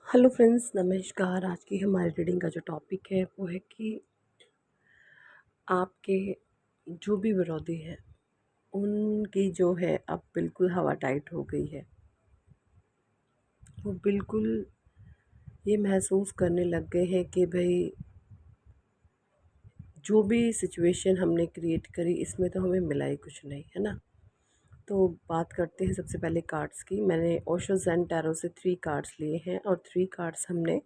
Hello friends, नमस्कार। आज की हमारी रीडिंग का जो टॉपिक है वो है कि आपके जो भी विरोधी हैं उनकी जो है अब बिल्कुल हवा टाइट हो गई है। वो बिल्कुल ये महसूस करने लग गए हैं कि भाई जो भी सिचुएशन हमने क्रिएट करी इसमें तो हमें मिला ही कुछ नहीं, है ना। तो बात करते हैं सबसे पहले कार्ड्स की। मैंने ओशो ज़ेन टैरो से 3 कार्ड्स लिए हैं और 3 कार्ड्स हमने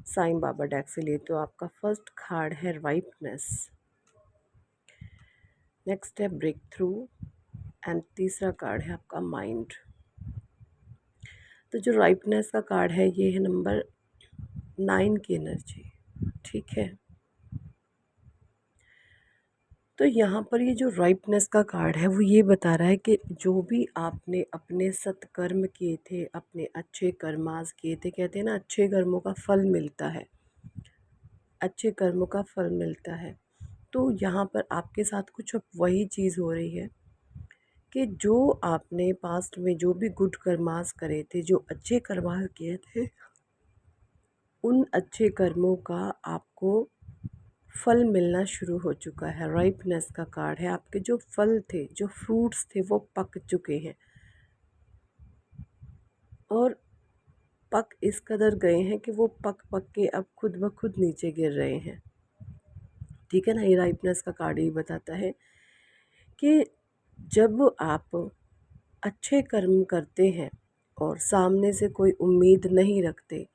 साईं बाबा डेक से लिए। तो आपका फर्स्ट कार्ड है राइपनेस, नेक्स्ट है ब्रेक थ्रू एंड तीसरा कार्ड है आपका माइंड। तो जो राइपनेस का कार्ड है ये है नंबर 9 की एनर्जी, ठीक है। तो यहाँ पर ये जो राइपनेस का कार्ड है वो ये बता रहा है कि जो भी आपने अपने सत्कर्म किए थे, अपने अच्छे कर्मास किए थे, कहते हैं ना अच्छे कर्मों का फल मिलता है, अच्छे कर्मों का फल मिलता है। तो यहाँ पर आपके साथ कुछ अब वही चीज़ हो रही है कि जो आपने पास्ट में जो भी गुड कर्मास करे थे, जो अच्छे कर्मास किए थे, उन अच्छे कर्मों का आपको फल मिलना शुरू हो चुका है। राइपनेस का कार्ड है, आपके जो फल थे, जो फ्रूट्स थे वो पक चुके हैं और पक इस कदर गए हैं कि वो पक पक के अब खुद ब खुद नीचे गिर रहे हैं, ठीक है ना। ये राइपनेस का कार्ड ही बताता है कि जब आप अच्छे कर्म करते हैं और सामने से कोई उम्मीद नहीं रखते,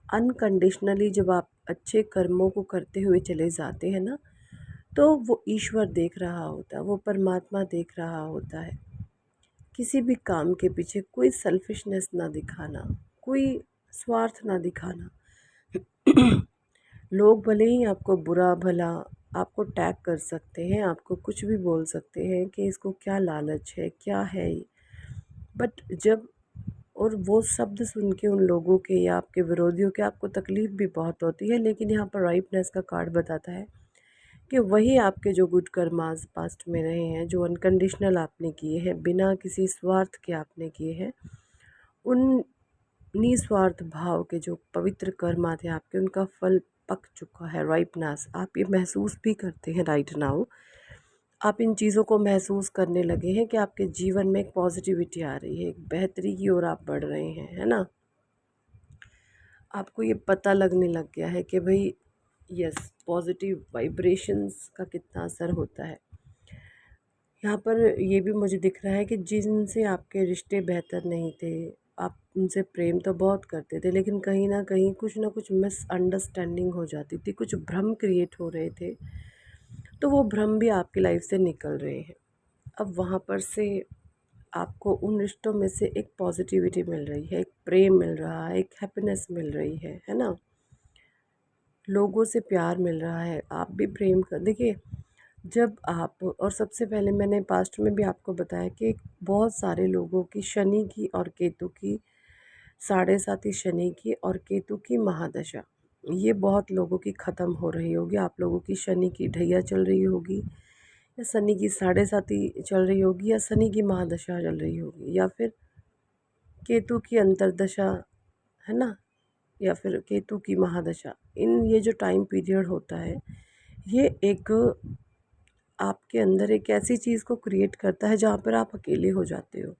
अनकंडीशनली जब आप अच्छे कर्मों को करते हुए चले जाते हैं ना, तो वो ईश्वर देख रहा होता है, वो परमात्मा देख रहा होता है। किसी भी काम के पीछे कोई सेल्फिशनेस ना दिखाना, कोई स्वार्थ ना दिखाना। लोग भले ही आपको बुरा भला आपको टैग कर सकते हैं, आपको कुछ भी बोल सकते हैं कि इसको क्या लालच है, क्या है ये, बट जब और वो शब्द सुन के उन लोगों के या आपके विरोधियों के आपको तकलीफ़ भी बहुत होती है। लेकिन यहाँ पर राइपनेस का कार्ड बताता है कि वही आपके जो गुड कर्मास पास्ट में रहे हैं, जो अनकंडीशनल आपने किए हैं, बिना किसी स्वार्थ के आपने किए हैं, उन निस्वार्थ भाव के जो पवित्र कर्म थे आपके, उनका फल पक चुका है। राइपनेस आप ये महसूस भी करते हैं राइट नाउ। आप इन चीज़ों को महसूस करने लगे हैं कि आपके जीवन में एक पॉजिटिविटी आ रही है, एक बेहतरी की ओर आप बढ़ रहे हैं, है ना। आपको ये पता लगने लग गया है कि भाई यस, पॉजिटिव वाइब्रेशंस का कितना असर होता है। यहाँ पर ये भी मुझे दिख रहा है कि जिनसे आपके रिश्ते बेहतर नहीं थे, आप उनसे प्रेम तो बहुत करते थे, लेकिन कहीं ना कुछ मिसअंडरस्टैंडिंग हो जाती थी, कुछ भ्रम क्रिएट हो रहे थे। तो वो भ्रम भी आपकी लाइफ से निकल रहे हैं। अब वहाँ पर से आपको उन रिश्तों में से एक पॉजिटिविटी मिल रही है, एक प्रेम मिल रहा है, एक हैप्पीनेस मिल रही है ना। लोगों से प्यार मिल रहा है, आप भी प्रेम कर देखिए। जब आप और सबसे पहले मैंने पास्ट में भी आपको बताया कि बहुत सारे लोगों की शनि की और केतु की, साढ़े साथी शनि की और केतु की महादशा, ये बहुत लोगों की ख़त्म हो रही होगी। आप लोगों की शनि की ढैया चल रही होगी, या शनि की साढ़े साथी चल रही होगी, या शनि की महादशा चल रही होगी, या फिर केतु की अंतर्दशा, है ना, या फिर केतु की महादशा। इन ये जो टाइम पीरियड होता है, ये एक आपके अंदर एक ऐसी चीज़ को क्रिएट करता है जहाँ पर आप अकेले हो जाते हो।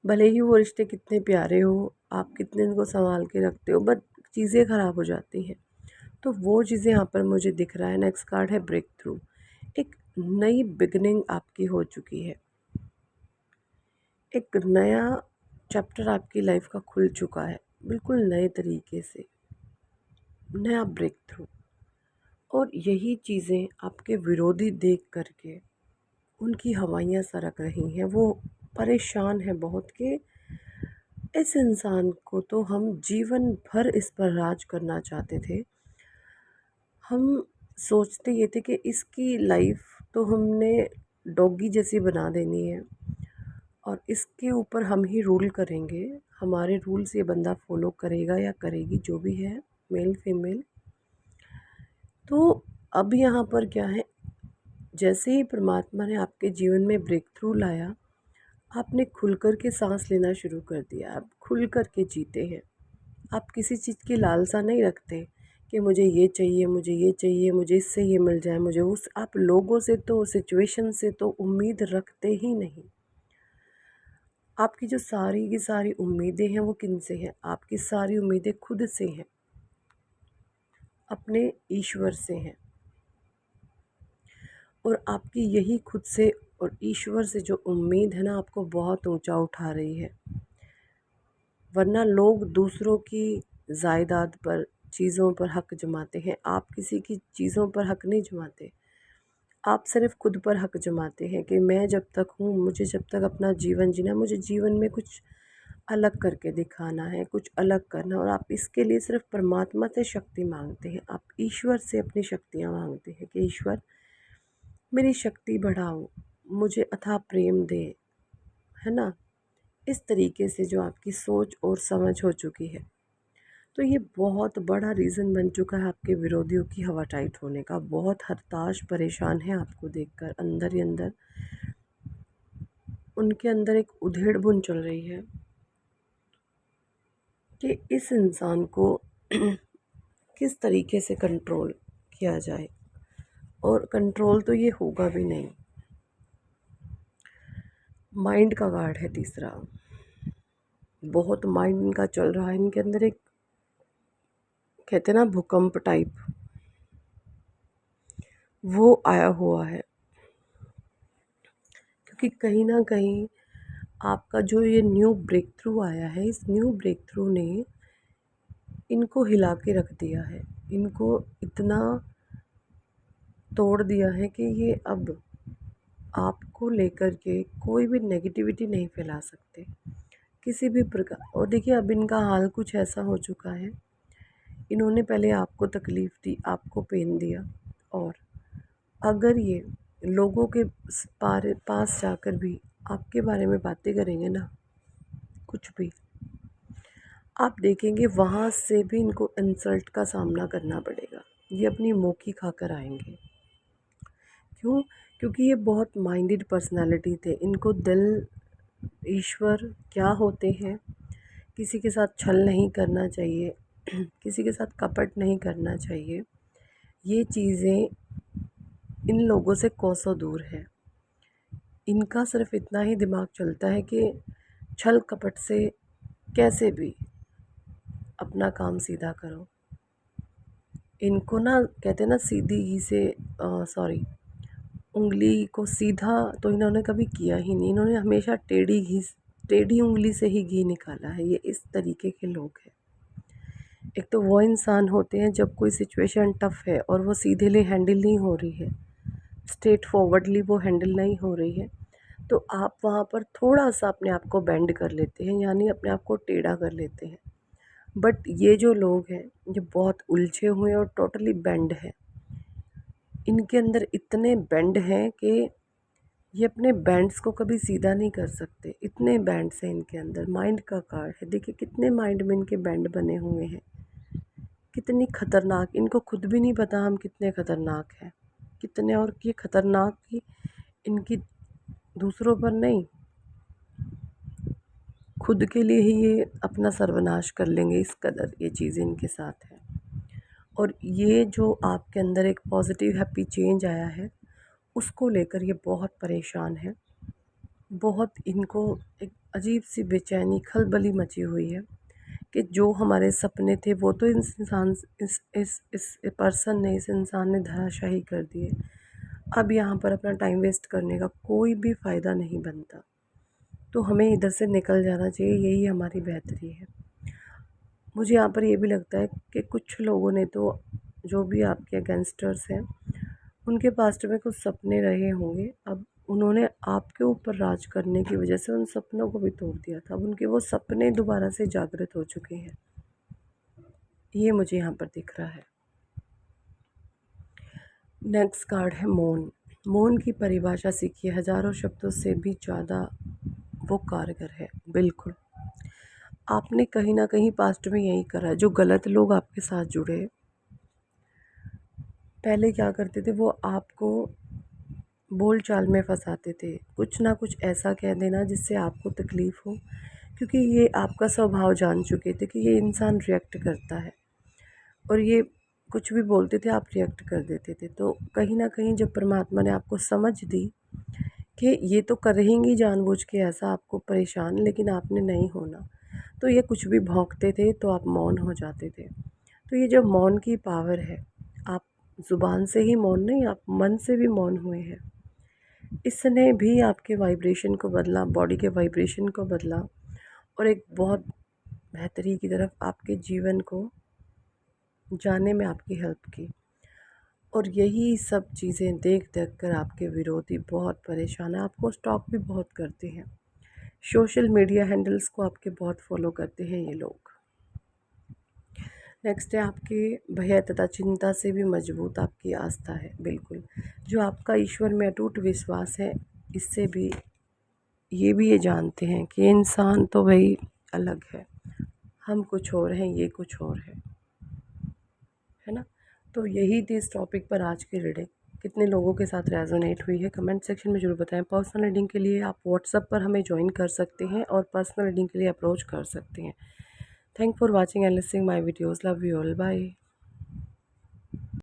भले ही वो रिश्ते कितने प्यारे हो, आप कितने उनको संभाल के रखते हो, बट चीज़ें ख़राब हो जाती हैं। तो वो चीज़ें यहाँ पर मुझे दिख रहा है। नेक्स्ट कार्ड है ब्रेक थ्रू। एक नई बिगनिंग आपकी हो चुकी है, एक नया चैप्टर आपकी लाइफ का खुल चुका है, बिल्कुल नए तरीके से, नया ब्रेक थ्रू। और यही चीज़ें आपके विरोधी देख करके उनकी हवाइयाँ सरक रही हैं। वो परेशान हैं बहुत कि इस इंसान को तो हम जीवन भर इस पर राज करना चाहते थे। हम सोचते ये थे कि इसकी लाइफ तो हमने डॉगी जैसी बना देनी है और इसके ऊपर हम ही रूल करेंगे। हमारे रूल्स ये बंदा फॉलो करेगा या करेगी, जो भी है, मेल फीमेल। तो अब यहाँ पर क्या है, जैसे ही परमात्मा ने आपके जीवन में ब्रेक थ्रू लाया, आपने खुल कर के सांस लेना शुरू कर दिया, आप खुल कर के जीते हैं। आप किसी चीज़ की लालसा नहीं रखते कि मुझे ये चाहिए, मुझे ये चाहिए, मुझे इससे ये मिल जाए, मुझे उस आप लोगों से तो सिचुएशन से तो उम्मीद रखते ही नहीं। आपकी जो सारी की सारी उम्मीदें हैं वो किन से हैं? आपकी सारी उम्मीदें खुद से हैं, अपने ईश्वर से हैं। और आपकी यही खुद से और ईश्वर से जो उम्मीद है ना, आपको बहुत ऊंचा उठा रही है। वरना लोग दूसरों की जायदाद पर, चीज़ों पर हक जमाते हैं, आप किसी की चीज़ों पर हक नहीं जमाते। आप सिर्फ खुद पर हक जमाते हैं कि मैं जब तक हूँ, मुझे जब तक अपना जीवन जीना, मुझे जीवन में कुछ अलग करके दिखाना है, कुछ अलग करना। और आप इसके लिए सिर्फ परमात्मा से शक्ति मांगते हैं, आप ईश्वर से अपनी शक्तियाँ मांगते हैं कि ईश्वर मेरी शक्ति बढ़ाओ, मुझे अथाह प्रेम दे, है ना। इस तरीके से जो आपकी सोच और समझ हो चुकी है, तो ये बहुत बड़ा रीज़न बन चुका है आपके विरोधियों की हवा टाइट होने का। बहुत हताश परेशान है आपको देखकर, अंदर ही अंदर उनके अंदर एक उधेड़ बुन चल रही है कि इस इंसान को किस तरीके से कंट्रोल किया जाए। और कंट्रोल तो ये होगा भी नहीं। माइंड का गार्ड है तीसरा, बहुत माइंड इनका चल रहा है। इनके अंदर एक, कहते हैं ना, भूकंप टाइप, वो आया हुआ है। क्योंकि कहीं ना कहीं आपका जो ये न्यू ब्रेक थ्रू आया है, इस न्यू ब्रेक थ्रू ने इनको हिला के रख दिया है, इनको इतना तोड़ दिया है कि ये अब आपको लेकर के कोई भी नेगेटिविटी नहीं फैला सकते किसी भी प्रकार। और देखिए, अब इनका हाल कुछ ऐसा हो चुका है, इन्होंने पहले आपको तकलीफ़ दी, आपको पेन दिया, और अगर ये लोगों के पास जाकर भी आपके बारे में बातें करेंगे ना, कुछ भी, आप देखेंगे वहाँ से भी इनको इंसल्ट का सामना करना पड़ेगा। ये अपनी मुँह की खाकर आएंगे। क्यों? क्योंकि ये बहुत माइंडेड पर्सनालिटी थे। इनको दिल, ईश्वर क्या होते हैं, किसी के साथ छल नहीं करना चाहिए, किसी के साथ कपट नहीं करना चाहिए, ये चीज़ें इन लोगों से कोसों दूर है। इनका सिर्फ इतना ही दिमाग चलता है कि छल कपट से कैसे भी अपना काम सीधा करो। इनको ना, कहते हैं ना, सीधी घी से सॉरी, उंगली को सीधा तो इन्होंने कभी किया ही नहीं। इन्होंने हमेशा टेढ़ी उंगली से ही घी निकाला है। ये इस तरीके के लोग हैं। एक तो वो इंसान होते हैं जब कोई सिचुएशन टफ़ है और वो सीधेले हैंडल नहीं हो रही है, स्ट्रेट फॉरवर्डली वो हैंडल नहीं हो रही है, तो आप वहाँ पर थोड़ा सा अपने आप को बेंड कर लेते हैं, यानी अपने आप को टेढ़ा कर लेते हैं। बट ये जो लोग हैं, ये बहुत उलझे हुए और टोटली बेंड है। इनके अंदर इतने बेंड हैं कि ये अपने बैंड्स को कभी सीधा नहीं कर सकते, इतने बैंड्स हैं इनके अंदर। माइंड का कार्ड है, देखिए कितने माइंड में इनके बैंड बने हुए हैं, कितनी खतरनाक। इनको खुद भी नहीं पता हम कितने खतरनाक हैं, कितने। और ये खतरनाक की इनकी दूसरों पर नहीं, खुद के लिए ही ये अपना सर्वनाश कर लेंगे, इस कदर ये चीज़ें इनके साथ है। और ये जो आपके अंदर एक पॉजिटिव हैप्पी चेंज आया है, उसको लेकर ये बहुत परेशान है। बहुत इनको एक अजीब सी बेचैनी, खलबली मची हुई है कि जो हमारे सपने थे वो तो इस इंसान, इस पर्सन ने, इस इंसान ने धराशाही कर दिए। अब यहाँ पर अपना टाइम वेस्ट करने का कोई भी फ़ायदा नहीं बनता, तो हमें इधर से निकल जाना चाहिए, यही हमारी बेहतरी है। मुझे यहाँ पर ये भी लगता है कि कुछ लोगों ने तो, जो भी आपके गैंगस्टर्स हैं, उनके पास्ट में कुछ सपने रहे होंगे। अब उन्होंने आपके ऊपर राज करने की वजह से उन सपनों को भी तोड़ दिया था। अब उनके वो सपने दोबारा से जागृत हो चुके हैं, ये मुझे यहाँ पर दिख रहा है। नेक्स्ट कार्ड है मौन। मौन की परिभाषा सीखिए, हज़ारों शब्दों से भी ज़्यादा वो कारगर है। बिल्कुल, आपने कहीं ना कहीं पास्ट में यही करा। जो गलत लोग आपके साथ जुड़े, पहले क्या करते थे, वो आपको बोल चाल में फंसाते थे, कुछ ना कुछ ऐसा कह देना जिससे आपको तकलीफ़ हो, क्योंकि ये आपका स्वभाव जान चुके थे कि ये इंसान रिएक्ट करता है और ये कुछ भी बोलते थे आप रिएक्ट कर देते थे। तो कहीं न कहीं जब परमात्मा ने आपको समझ दी कि ये तो करेंगी जानबूझ के ऐसा आपको परेशान, लेकिन आपने नहीं होना, तो ये कुछ भी भौंकते थे तो आप मौन हो जाते थे। तो ये जो मौन की पावर है, आप ज़ुबान से ही मौन नहीं, आप मन से भी मौन हुए हैं। इसने भी आपके वाइब्रेशन को बदला, बॉडी के वाइब्रेशन को बदला और एक बहुत बेहतरी की तरफ आपके जीवन को जाने में आपकी हेल्प की। और यही सब चीज़ें देख देख कर आपके विरोधी बहुत परेशान हैं, आपको स्टॉक भी बहुत करते हैं। सोशल मीडिया हैंडल्स को आपके बहुत फॉलो करते हैं ये लोग। नेक्स्ट है आपके भय तथा चिंता से भी मजबूत आपकी आस्था है। बिल्कुल, जो आपका ईश्वर में अटूट विश्वास है, इससे भी ये जानते हैं कि इंसान तो भाई अलग है, हम कुछ और हैं, ये कुछ और है ना। तो यही थी इस टॉपिक पर आज की रीडिंग। कितने लोगों के साथ रेजोनेट हुई है कमेंट सेक्शन में ज़रूर बताएं। पर्सनल रीडिंग के लिए आप व्हाट्सएप पर हमें ज्वाइन कर सकते हैं और पर्सनल रीडिंग के लिए अप्रोच कर सकते हैं। Thank for watching and listening my videos. Love you all, bye.